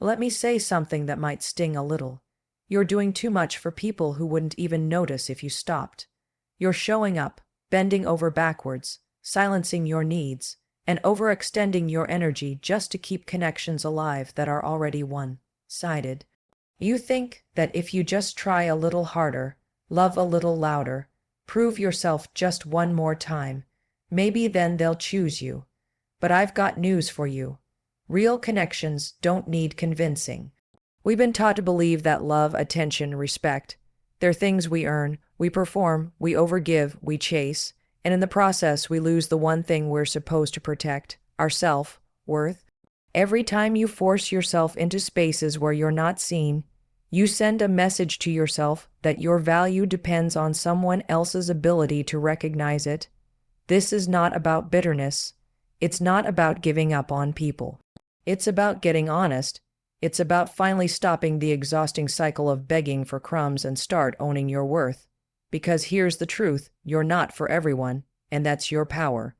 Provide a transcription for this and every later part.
Let me say something that might sting a little. You're doing too much for people who wouldn't even notice if you stopped. You're showing up, bending over backwards, silencing your needs, and overextending your energy just to keep connections alive that are already one-sided. You think that if you just try a little harder, love a little louder, prove yourself just one more time, maybe then they'll choose you. But I've got news for you. Real connections don't need convincing. We've been taught to believe that love, attention, respect, they're things we earn, we perform, we overgive, we chase, and in the process we lose the one thing we're supposed to protect, our self-worth. Every time you force yourself into spaces where you're not seen, you send a message to yourself that your value depends on someone else's ability to recognize it. This is not about bitterness. It's not about giving up on people. It's about getting honest. It's about finally stopping the exhausting cycle of begging for crumbs and start owning your worth. Because here's the truth, you're not for everyone, and that's your power.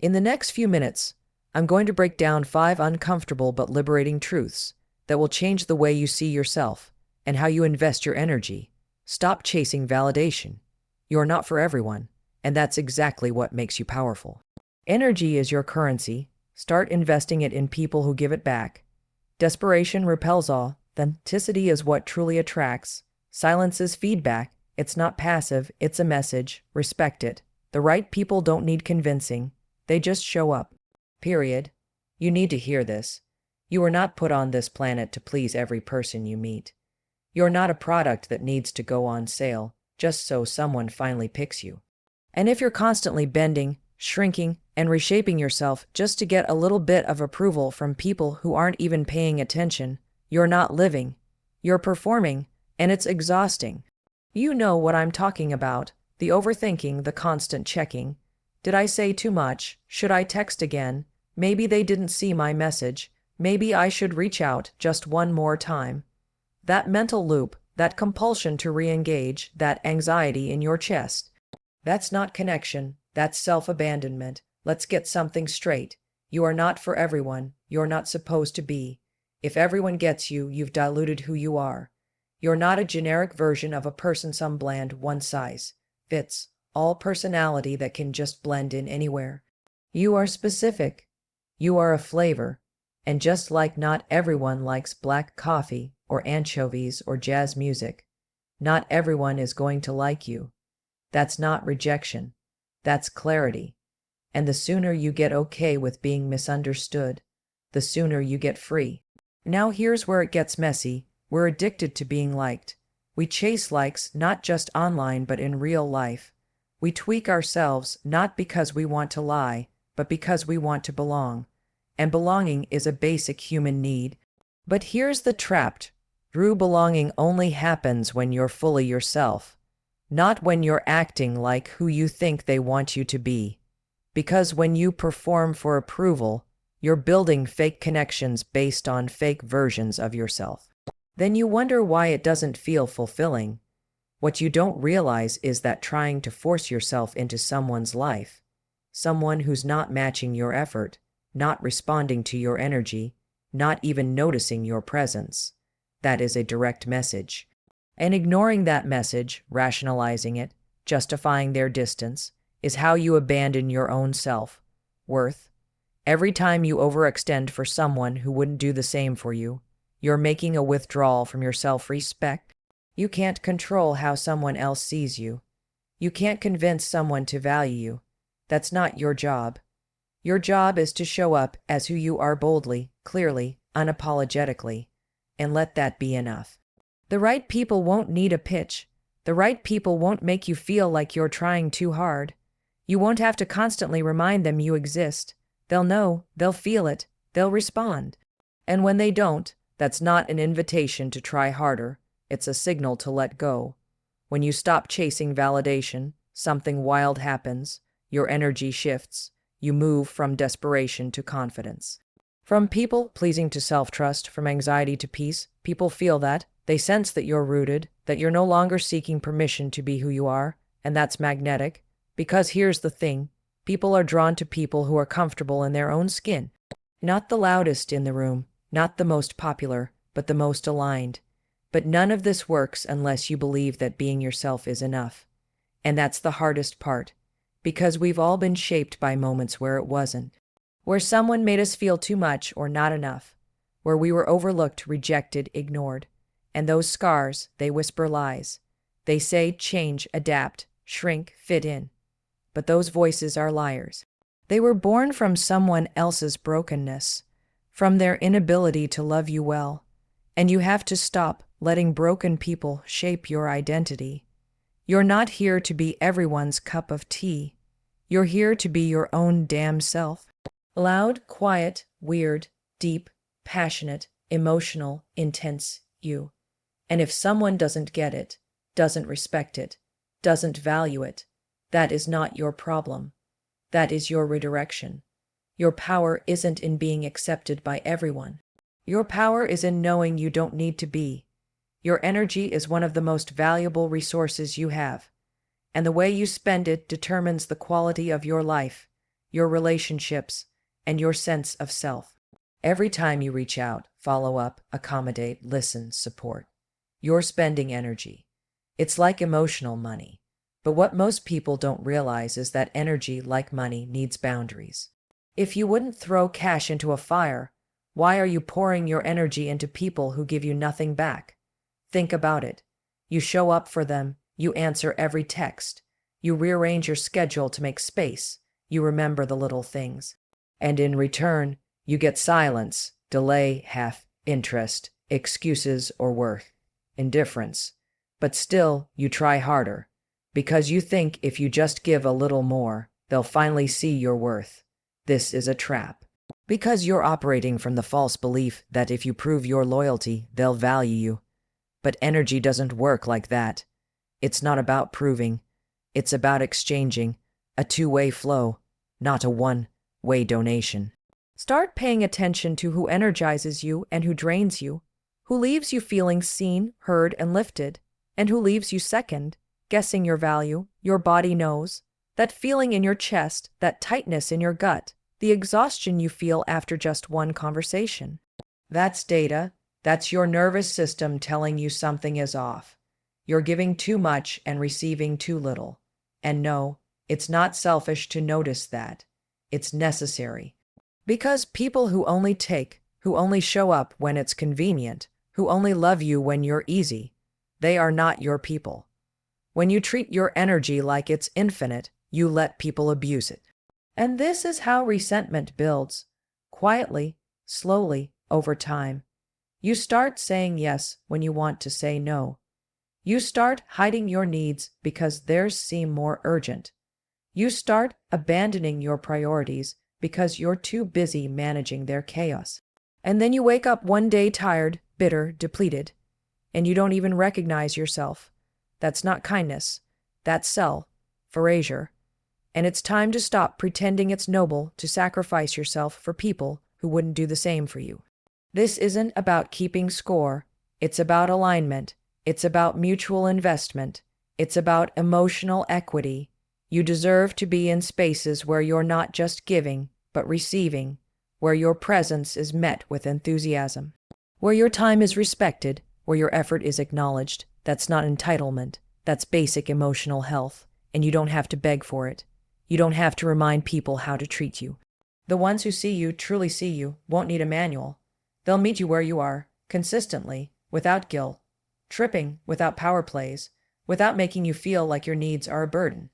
In the next few minutes, I'm going to break down 5 uncomfortable but liberating truths that will change the way you see yourself and how you invest your energy. Stop chasing validation. You're not for everyone, and that's exactly what makes you powerful. Energy is your currency. Start investing it in people who give it back. Desperation repels all. Authenticity is what truly attracts. Silence is feedback. It's not passive, it's a message. Respect it. The right people don't need convincing. They just show up. Period. You need to hear this. You are not put on this planet to please every person you meet. You're not a product that needs to go on sale just so someone finally picks you. And if you're constantly bending, shrinking, and reshaping yourself just to get a little bit of approval from people who aren't even paying attention, you're not living. You're performing, and it's exhausting. You know what I'm talking about, the overthinking, the constant checking. Did I say too much? Should I text again? Maybe they didn't see my message. Maybe I should reach out just one more time. That mental loop, that compulsion to re-engage, that anxiety in your chest. That's not connection, that's self-abandonment. Let's get something straight. You are not for everyone. You're not supposed to be. If everyone gets you, you've diluted who you are. You're not a generic version of a person, some bland one-size-fits-all personality that can just blend in anywhere. You are specific. You are a flavor. And just like not everyone likes black coffee or anchovies or jazz music, not everyone is going to like you. That's not rejection. That's clarity. And the sooner you get okay with being misunderstood, the sooner you get free. Now here's where it gets messy. We're addicted to being liked. We chase likes not just online but in real life. We tweak ourselves not because we want to lie, but because we want to belong. And belonging is a basic human need. But here's the trap. True belonging only happens when you're fully yourself, not when you're acting like who you think they want you to be. Because when you perform for approval, you're building fake connections based on fake versions of yourself. Then you wonder why it doesn't feel fulfilling. What you don't realize is that trying to force yourself into someone's life, someone who's not matching your effort, not responding to your energy, not even noticing your presence, that is a direct message. And ignoring that message, rationalizing it, justifying their distance, is how you abandon your own self-worth. Every time you overextend for someone who wouldn't do the same for you, you're making a withdrawal from your self-respect. You can't control how someone else sees you. You can't convince someone to value you. That's not your job. Your job is to show up as who you are boldly, clearly, unapologetically, and let that be enough. The right people won't need a pitch. The right people won't make you feel like you're trying too hard. You won't have to constantly remind them you exist. They'll know, they'll feel it, they'll respond. And when they don't, that's not an invitation to try harder. It's a signal to let go. When you stop chasing validation, something wild happens. Your energy shifts. You move from desperation to confidence. From people-pleasing to self-trust, from anxiety to peace. People feel that. They sense that you're rooted, that you're no longer seeking permission to be who you are, and that's magnetic. Because here's the thing. People are drawn to people who are comfortable in their own skin. Not the loudest in the room, not the most popular, but the most aligned. But none of this works unless you believe that being yourself is enough. And that's the hardest part, because we've all been shaped by moments where it wasn't, where someone made us feel too much or not enough, where we were overlooked, rejected, ignored. And those scars, they whisper lies. They say change, adapt, shrink, fit in. But those voices are liars. They were born from someone else's brokenness, from their inability to love you well. And you have to stop letting broken people shape your identity. You're not here to be everyone's cup of tea. You're here to be your own damn self. Loud, quiet, weird, deep, passionate, emotional, intense you. And if someone doesn't get it, doesn't respect it, doesn't value it, that is not your problem. That is your redirection. Your power isn't in being accepted by everyone. Your power is in knowing you don't need to be. Your energy is one of the most valuable resources you have. And the way you spend it determines the quality of your life, your relationships, and your sense of self. Every time you reach out, follow up, accommodate, listen, support, you're spending energy. It's like emotional money. But what most people don't realize is that energy, like money, needs boundaries. If you wouldn't throw cash into a fire, why are you pouring your energy into people who give you nothing back? Think about it. You show up for them, you answer every text, you rearrange your schedule to make space, you remember the little things. And in return, you get silence, delay, half interest, excuses, or worse, indifference. But still, you try harder, because you think if you just give a little more, they'll finally see your worth. This is a trap. Because you're operating from the false belief that if you prove your loyalty, they'll value you. But energy doesn't work like that. It's not about proving. It's about exchanging, a two-way flow, not a one-way donation. Start paying attention to who energizes you and who drains you, who leaves you feeling seen, heard, and lifted, and who leaves you second, guessing your value. Your body knows. That feeling in your chest, that tightness in your gut, the exhaustion you feel after just one conversation. That's data. That's your nervous system telling you something is off. You're giving too much and receiving too little. And no, it's not selfish to notice that. It's necessary. Because people who only take, who only show up when it's convenient, who only love you when you're easy, they are not your people. When you treat your energy like it's infinite, you let people abuse it. And this is how resentment builds, quietly, slowly, over time. You start saying yes when you want to say no. You start hiding your needs because theirs seem more urgent. You start abandoning your priorities because you're too busy managing their chaos. And then you wake up one day tired, bitter, depleted, and you don't even recognize yourself. That's not kindness. That's self-erasure. And it's time to stop pretending it's noble to sacrifice yourself for people who wouldn't do the same for you. This isn't about keeping score. It's about alignment. It's about mutual investment. It's about emotional equity. You deserve to be in spaces where you're not just giving, but receiving, where your presence is met with enthusiasm, where your time is respected, where your effort is acknowledged. That's not entitlement. That's basic emotional health, and you don't have to beg for it. You don't have to remind people how to treat you. The ones who see you, truly see you, won't need a manual. They'll meet you where you are, consistently, without guilt, tripping, without power plays, without making you feel like your needs are a burden.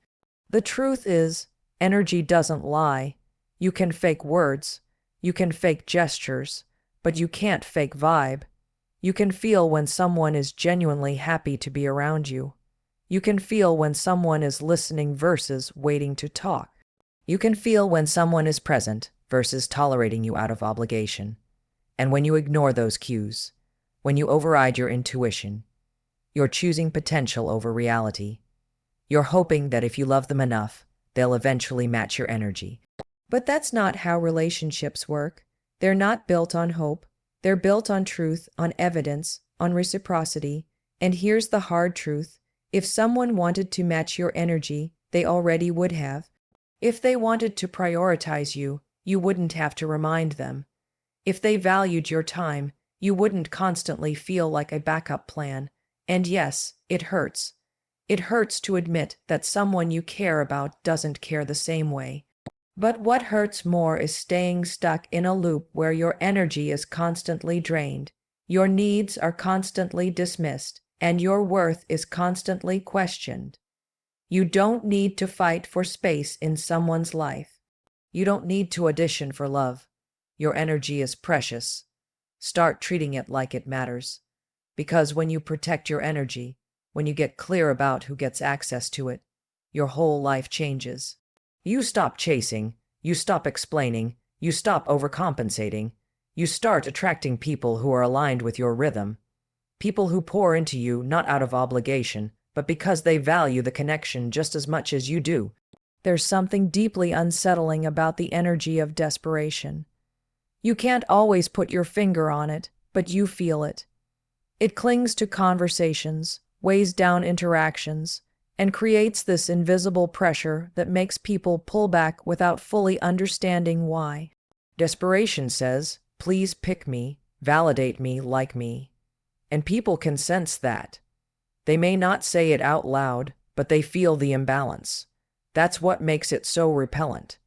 The truth is, energy doesn't lie. You can fake words, you can fake gestures, but you can't fake vibe. You can feel when someone is genuinely happy to be around you. You can feel when someone is listening versus waiting to talk. You can feel when someone is present versus tolerating you out of obligation. And when you ignore those cues, when you override your intuition, you're choosing potential over reality. You're hoping that if you love them enough, they'll eventually match your energy. But that's not how relationships work. They're not built on hope. They're built on truth, on evidence, on reciprocity. And here's the hard truth. If someone wanted to match your energy, they already would have. If they wanted to prioritize you, you wouldn't have to remind them. If they valued your time, You wouldn't constantly feel like a backup plan. And yes, it hurts. It hurts to admit that someone you care about doesn't care the same way. But what hurts more is staying stuck in a loop where your energy is constantly drained, your needs are constantly dismissed, and your worth is constantly questioned. You don't need to fight for space in someone's life. You don't need to audition for love. Your energy is precious. Start treating it like it matters. Because when you protect your energy, when you get clear about who gets access to it, your whole life changes. You stop chasing, you stop explaining, you stop overcompensating. You start attracting people who are aligned with your rhythm. People who pour into you not out of obligation, but because they value the connection just as much as you do. There's something deeply unsettling about the energy of desperation. You can't always put your finger on it, but you feel it. It clings to conversations, weighs down interactions, and creates this invisible pressure that makes people pull back without fully understanding why. Desperation says, "Please pick me, validate me, like me." And people can sense that. They may not say it out loud, but they feel the imbalance. That's what makes it so repellent.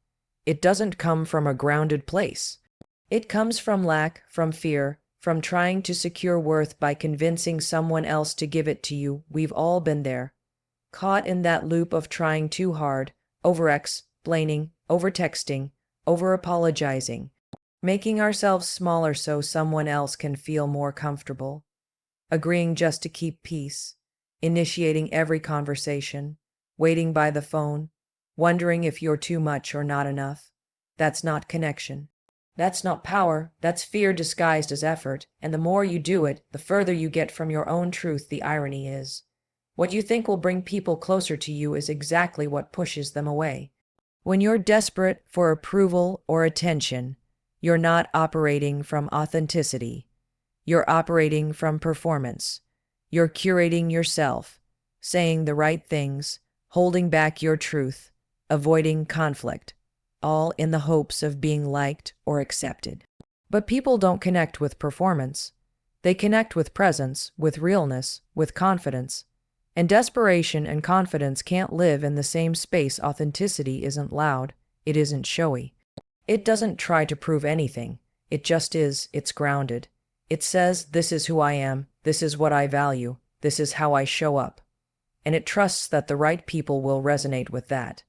It doesn't come from a grounded place. It comes from lack, from fear, from trying to secure worth by convincing someone else to give it to you. We've all been there. Caught in that loop of trying too hard, over-explaining, over-texting, over-apologizing, making ourselves smaller so someone else can feel more comfortable, agreeing just to keep peace, initiating every conversation, waiting by the phone, wondering if you're too much or not enough. That's not connection. That's not power, that's fear disguised as effort, and the more you do it, the further you get from your own truth. The irony is, what you think will bring people closer to you is exactly what pushes them away. When you're desperate for approval or attention, you're not operating from authenticity. You're operating from performance. You're curating yourself, saying the right things, holding back your truth, avoiding conflict, all in the hopes of being liked or accepted. But people don't connect with performance. They connect with presence, with realness, with confidence. And desperation and confidence can't live in the same space. Authenticity isn't loud. It isn't showy. It doesn't try to prove anything. It just is. It's grounded. It says, "This is who I am. This is what I value. This is how I show up." And it trusts that the right people will resonate with that.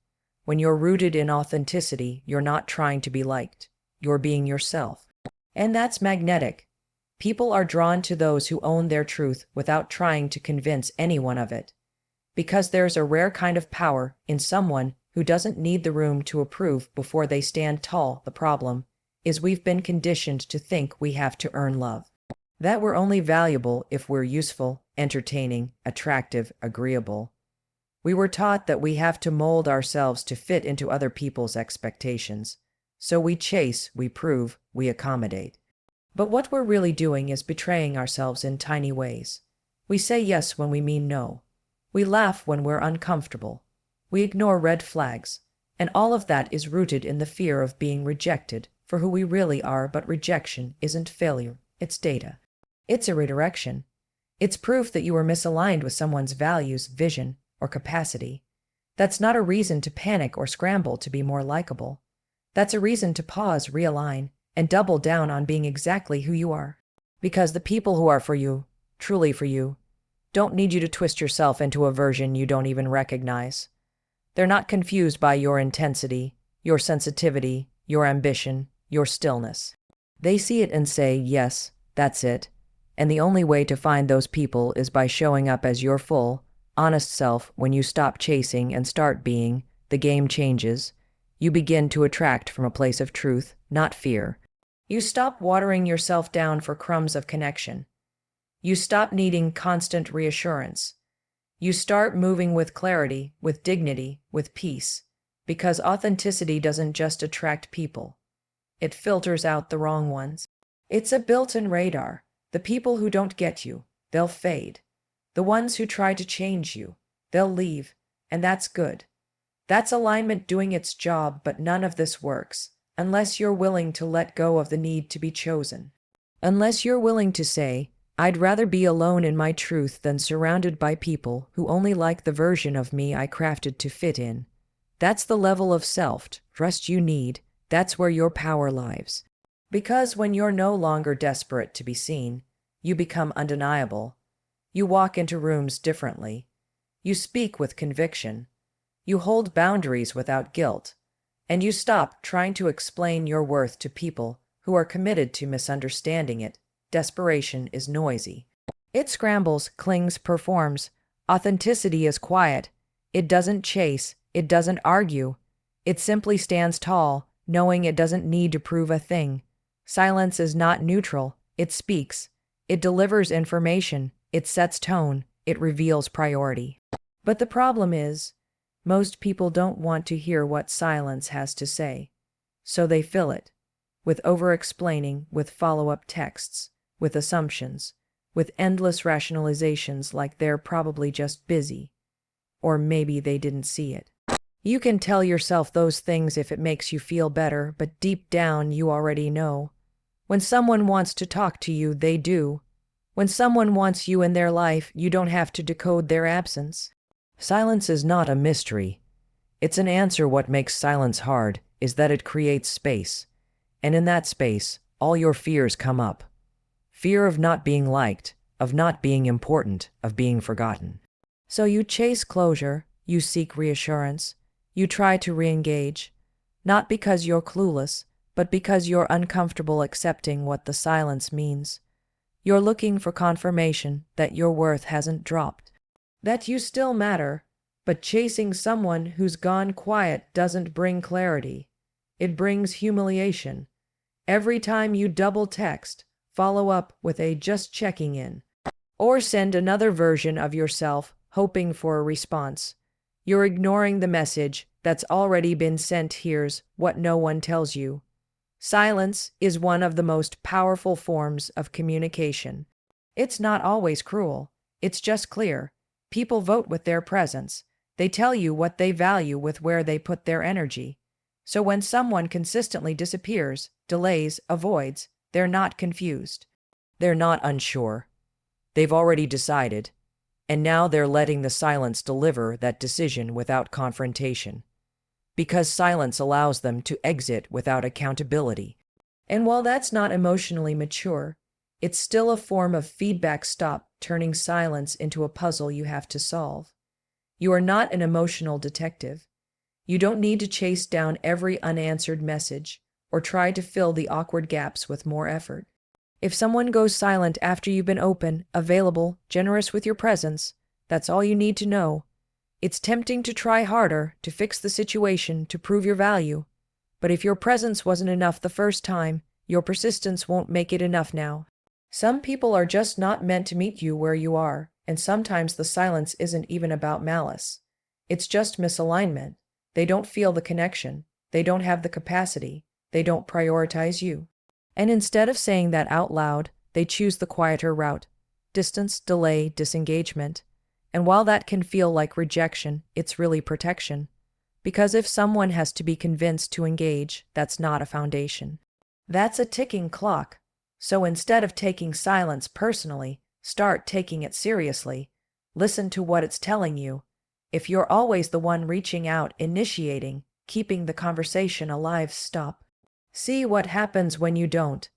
When you're rooted in authenticity, you're not trying to be liked. You're being yourself. And that's magnetic. People are drawn to those who own their truth without trying to convince anyone of it. Because there's a rare kind of power in someone who doesn't need the room to approve before they stand tall. The problem is we've been conditioned to think we have to earn love. That we're only valuable if we're useful, entertaining, attractive, agreeable. We were taught that we have to mold ourselves to fit into other people's expectations. So we chase, we prove, we accommodate. But what we're really doing is betraying ourselves in tiny ways. We say yes when we mean no. We laugh when we're uncomfortable. We ignore red flags. And all of that is rooted in the fear of being rejected for who we really are. But rejection isn't failure, it's data. It's a redirection. It's proof that you were misaligned with someone's values, vision, or capacity. That's not a reason to panic or scramble to be more likable. That's a reason to pause, realign, and double down on being exactly who you are. Because the people who are for you, truly for you, don't need you to twist yourself into a version you don't even recognize. They're not confused by your intensity, your sensitivity, your ambition, your stillness. They see it and say, yes, that's it. And the only way to find those people is by showing up as your full, honest self. When you stop chasing and start being, the game changes. You begin to attract from a place of truth, not fear. You stop watering yourself down for crumbs of connection. You stop needing constant reassurance. You start moving with clarity, with dignity, with peace. Because authenticity doesn't just attract people. It filters out the wrong ones. It's a built-in radar. The people who don't get you, they'll fade. The ones who try to change you, they'll leave, and that's good. That's alignment doing its job. But none of this works unless you're willing to let go of the need to be chosen. Unless you're willing to say, I'd rather be alone in my truth than surrounded by people who only like the version of me I crafted to fit in. That's the level of self-trust you need. That's where your power lies. Because when you're no longer desperate to be seen, you become undeniable. You walk into rooms differently. You speak with conviction. You hold boundaries without guilt. And you stop trying to explain your worth to people who are committed to misunderstanding it. Desperation is noisy. It scrambles, clings, performs. Authenticity is quiet. It doesn't chase. It doesn't argue. It simply stands tall, knowing it doesn't need to prove a thing. Silence is not neutral. It speaks. It delivers information. It sets tone. It reveals priority. But the problem is, most people don't want to hear what silence has to say. So they fill it with over-explaining, with follow-up texts, with assumptions, with endless rationalizations like they're probably just busy. Or maybe they didn't see it. You can tell yourself those things if it makes you feel better, but deep down you already know. When someone wants to talk to you, they do. When someone wants you in their life, you don't have to decode their absence. Silence is not a mystery. It's an answer. What makes silence hard is that it creates space. And in that space, all your fears come up. Fear of not being liked, of not being important, of being forgotten. So you chase closure, you seek reassurance, you try to re-engage, not because you're clueless, but because you're uncomfortable accepting what the silence means. You're looking for confirmation that your worth hasn't dropped, that you still matter, but chasing someone who's gone quiet doesn't bring clarity. It brings humiliation. Every time you double text, follow up with a just checking in, or send another version of yourself hoping for a response, you're ignoring the message that's already been sent. Here's what no one tells you. Silence is one of the most powerful forms of communication. It's not always cruel. It's just clear. People vote with their presence. They tell you what they value with where they put their energy. So when someone consistently disappears, delays, avoids, they're not confused. They're not unsure. They've already decided. And now they're letting the silence deliver that decision without confrontation. Because silence allows them to exit without accountability. And while that's not emotionally mature, it's still a form of feedback. Stop turning silence into a puzzle you have to solve. You are not an emotional detective. You don't need to chase down every unanswered message or try to fill the awkward gaps with more effort. If someone goes silent after you've been open, available, generous with your presence, that's all you need to know. It's tempting to try harder, to fix the situation, to prove your value. But if your presence wasn't enough the first time, your persistence won't make it enough now. Some people are just not meant to meet you where you are, and sometimes the silence isn't even about malice. It's just misalignment. They don't feel the connection. They don't have the capacity. They don't prioritize you. And instead of saying that out loud, they choose the quieter route. Distance, delay, disengagement. And while that can feel like rejection, it's really protection. Because if someone has to be convinced to engage, that's not a foundation. That's a ticking clock. So instead of taking silence personally, start taking it seriously. Listen to what it's telling you. If you're always the one reaching out, initiating, keeping the conversation alive, stop. See what happens when you don't.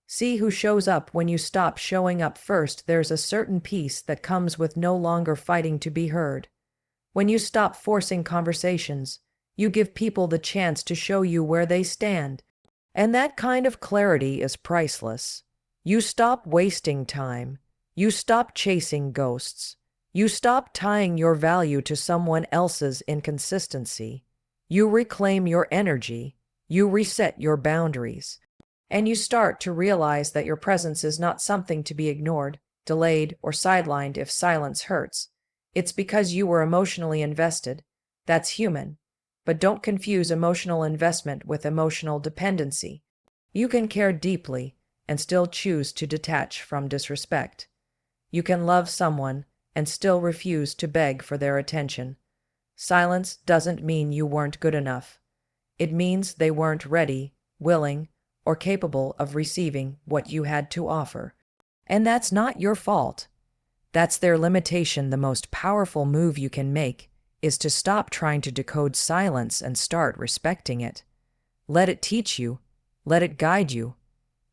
See who shows up when you stop showing up first. There's a certain peace that comes with no longer fighting to be heard. When you stop forcing conversations, you give people the chance to show you where they stand. And that kind of clarity is priceless. You stop wasting time. You stop chasing ghosts. You stop tying your value to someone else's inconsistency. You reclaim your energy. You reset your boundaries. And you start to realize that your presence is not something to be ignored, delayed, or sidelined if silence hurts. It's because you were emotionally invested. That's human. But don't confuse emotional investment with emotional dependency. You can care deeply and still choose to detach from disrespect. You can love someone and still refuse to beg for their attention. Silence doesn't mean you weren't good enough. It means they weren't ready, willing, or capable of receiving what you had to offer. And that's not your fault. That's their limitation. The most powerful move you can make is to stop trying to decode silence and start respecting it. Let it teach you. Let it guide you.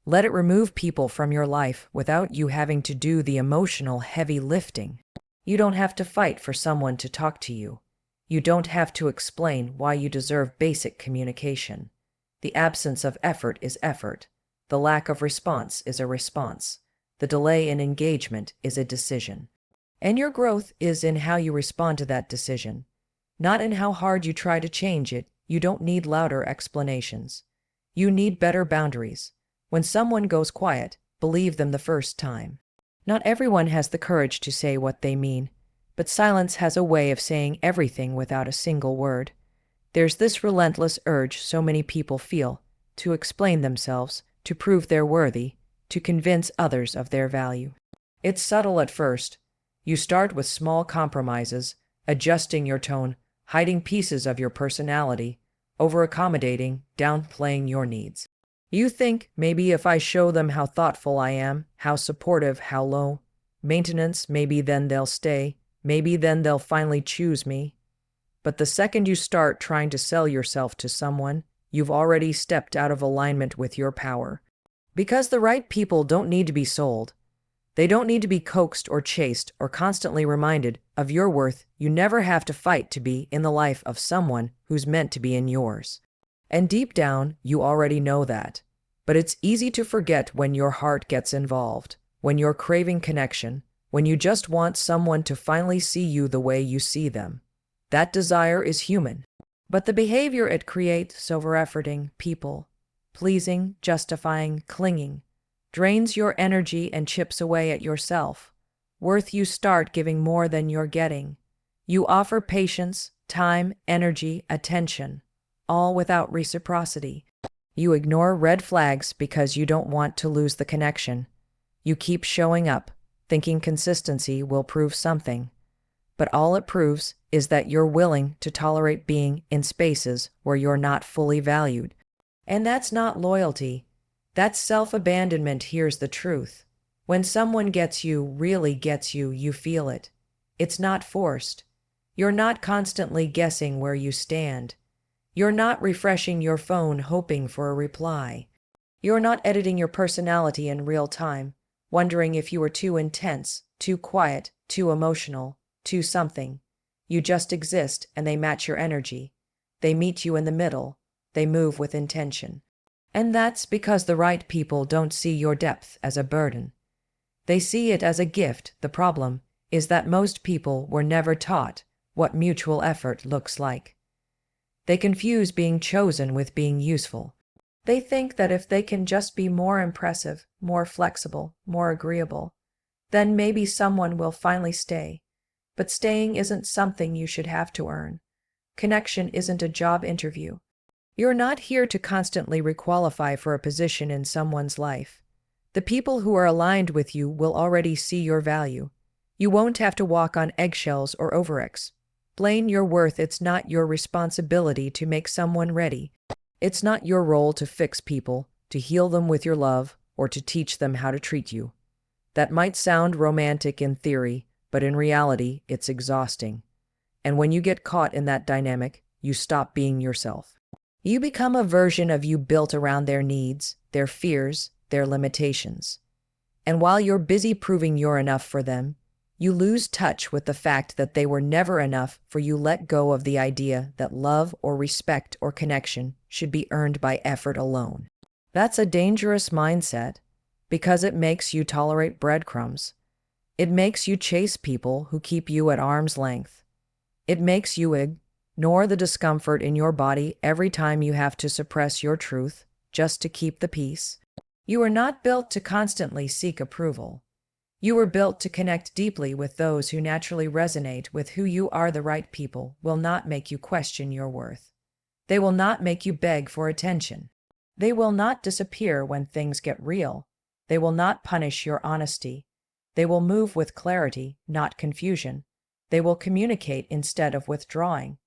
Let it remove people from your life without you having to do the emotional heavy lifting. You don't have to fight for someone to talk to you. You don't have to explain why you deserve basic communication. The absence of effort is effort. The lack of response is a response. The delay in engagement is a decision. And your growth is in how you respond to that decision, not in how hard you try to change it. You don't need louder explanations. You need better boundaries. When someone goes quiet, believe them the first time. Not everyone has the courage to say what they mean, but silence has a way of saying everything without a single word. There's this relentless urge so many people feel to explain themselves, to prove they're worthy, to convince others of their value. It's subtle at first. You start with small compromises, adjusting your tone, hiding pieces of your personality, over-accommodating, downplaying your needs. You think, maybe if I show them how thoughtful I am, how supportive, how low maintenance, maybe then they'll stay, maybe then they'll finally choose me. But the second you start trying to sell yourself to someone, you've already stepped out of alignment with your power. Because the right people don't need to be sold. They don't need to be coaxed or chased or constantly reminded of your worth. You never have to fight to be in the life of someone who's meant to be in yours. And deep down, you already know that. But it's easy to forget when your heart gets involved, when you're craving connection, when you just want someone to finally see you the way you see them. That desire is human. But the behavior it creates, over-efforting, people, pleasing, justifying, clinging, drains your energy and chips away at yourself. Worth. You start giving more than you're getting. You offer patience, time, energy, attention, all without reciprocity. You ignore red flags because you don't want to lose the connection. You keep showing up, thinking consistency will prove something. But all it proves is that you're willing to tolerate being in spaces where you're not fully valued. And that's not loyalty. That's self-abandonment. Here's the truth. When someone gets you, really gets you, you feel it. It's not forced. You're not constantly guessing where you stand. You're not refreshing your phone hoping for a reply. You're not editing your personality in real time, wondering if you were too intense, too quiet, too emotional, too something. You just exist and they match your energy. They meet you in the middle. They move with intention. And that's because the right people don't see your depth as a burden. They see it as a gift. The problem is that most people were never taught what mutual effort looks like. They confuse being chosen with being useful. They think that if they can just be more impressive, more flexible, more agreeable, then maybe someone will finally stay. But staying isn't something you should have to earn. Connection isn't a job interview. You're not here to constantly requalify for a position in someone's life. The people who are aligned with you will already see your value. You won't have to walk on eggshells or explain your worth. It's not your responsibility to make someone ready. It's not your role to fix people, to heal them with your love, or to teach them how to treat you. That might sound romantic in theory, but in reality, it's exhausting. And when you get caught in that dynamic, you stop being yourself. You become a version of you built around their needs, their fears, their limitations. And while you're busy proving you're enough for them, you lose touch with the fact that they were never enough for you. Let go of the idea that love or respect or connection should be earned by effort alone. That's a dangerous mindset because it makes you tolerate breadcrumbs. It makes you chase people who keep you at arm's length. It makes you ignore the discomfort in your body every time you have to suppress your truth just to keep the peace. You are not built to constantly seek approval. You were built to connect deeply with those who naturally resonate with who you are. The right people will not make you question your worth. They will not make you beg for attention. They will not disappear when things get real. They will not punish your honesty. They will move with clarity, not confusion. They will communicate instead of withdrawing.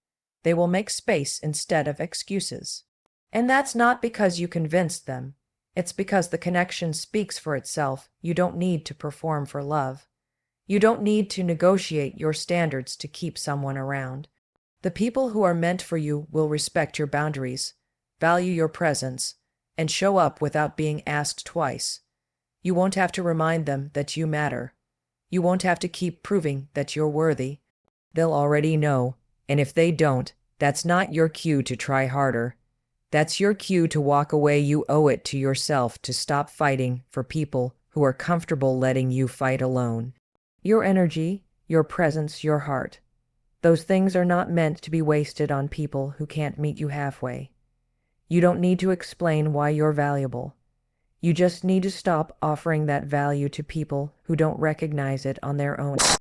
They will make space instead of excuses. And that's not because you convinced them. It's because the connection speaks for itself. You don't need to perform for love. You don't need to negotiate your standards to keep someone around. The people who are meant for you will respect your boundaries, value your presence, and show up without being asked twice. You won't have to remind them that you matter. You won't have to keep proving that you're worthy. They'll already know, and if they don't, that's not your cue to try harder. That's your cue to walk away. You owe it to yourself to stop fighting for people who are comfortable letting you fight alone. Your energy, your presence, your heart. Those things are not meant to be wasted on people who can't meet you halfway. You don't need to explain why you're valuable. You just need to stop offering that value to people who don't recognize it on their own.